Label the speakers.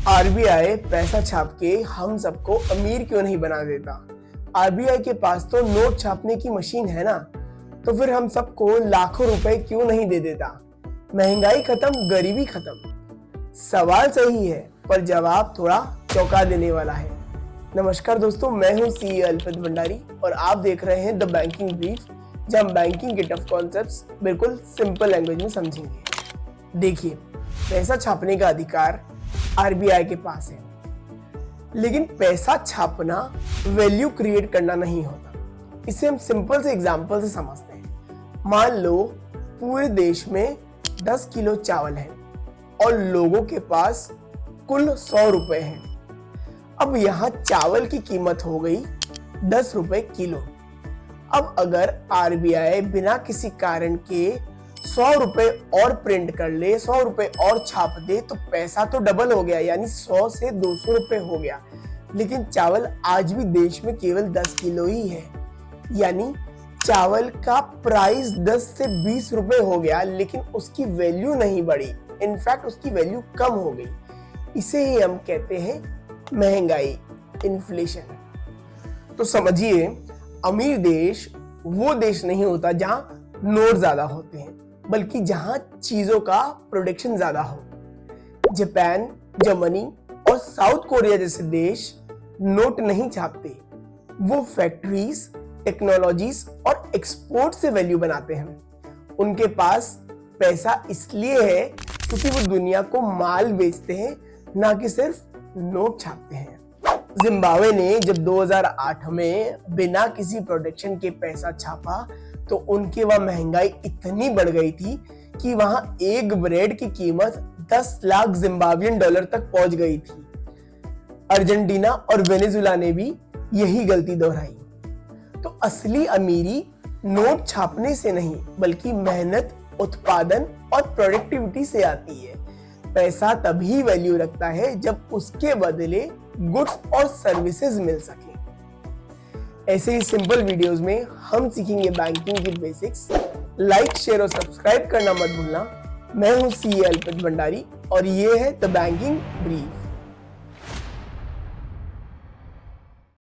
Speaker 1: RBI पैसा छाप के हम सबको अमीर क्यों नहीं बना देता? आरबीआई के पास तो नोट छापने की मशीन है ना, तो फिर हम सबको लाखों रुपए क्यों नहीं दे देता? महंगाई खत्म, गरीबी खत्म। सवाल सही है पर जवाब थोड़ा चौंका देने वाला है। नमस्कार दोस्तों, मैं हूं सीए अल्पित भंडारी और आप देख रहे हैं द बैंकिंग ब्रीफ, जहां हम बैंकिंग के टफ कॉन्सेप्ट्स बिल्कुल सिंपल लैंग्वेज में समझेंगे। देखिए, पैसा छापने का अधिकार आरबीआई के पास है, लेकिन पैसा छापना वैल्यू क्रिएट करना नहीं होता। इसे हम सिंपल से एग्जांपल से समझते हैं। मान लो पूरे देश में 10 किलो चावल है और लोगों के पास कुल 100 रुपए हैं। अब यहाँ चावल की कीमत हो गई 10 रुपए किलो। अब अगर आरबीआई बिना किसी कारण के 100 रुपए और प्रिंट कर ले, 100 रुपए और छाप दे, तो पैसा तो डबल हो गया, यानी 100 से 200 रुपए हो गया। लेकिन चावल आज भी देश में केवल 10 किलो ही है, यानी चावल का प्राइस 10 से 20 रुपए हो गया, लेकिन उसकी वैल्यू नहीं बढ़ी। इनफैक्ट उसकी वैल्यू कम हो गई। इसे ही हम कहते हैं महंगाई, इन्फ्लेशन। तो समझिए, अमीर देश वो देश नहीं होता जहां नोट ज्यादा होते हैं, बल्कि जहां चीजों का प्रोडक्शन ज्यादा हो। जापान, जर्मनी और साउथ कोरिया जैसे देश नोट नहीं छापते। वो फैक्ट्रीज, टेक्नोलॉजीज और एक्सपोर्ट से वैल्यू बनाते हैं। उनके पास पैसा इसलिए है क्योंकि वो दुनिया को माल बेचते हैं, ना कि सिर्फ नोट छापते हैं। जिम्बाब्वे ने जब 2008 में बिना किसी प्रोडक्शन के पैसा छापा, तो उनकी वह महंगाई इतनी बढ़ गई थी कि वहां एक ब्रेड की कीमत 10 लाख जिम्बाब्वियन डॉलर तक पहुंच गई थी। अर्जेंटीना और वेनेजुएला ने भी यही गलती दोहराई। तो असली अमीरी नोट छापने से नहीं, बल्कि मेहनत, उत्पादन और प्रोडक्टिविटी से आती है। पैसा तभी वैल्यू रखता है जब उसके बदले गुड्स और सर्विसेज मिल सके। ऐसे ही सिंपल वीडियोस में हम सीखेंगे बैंकिंग की बेसिक्स। लाइक, शेयर और सब्सक्राइब करना मत भूलना। मैं हूं सीए अल्पित भंडारी और ये है द बैंकिंग ब्रीफ।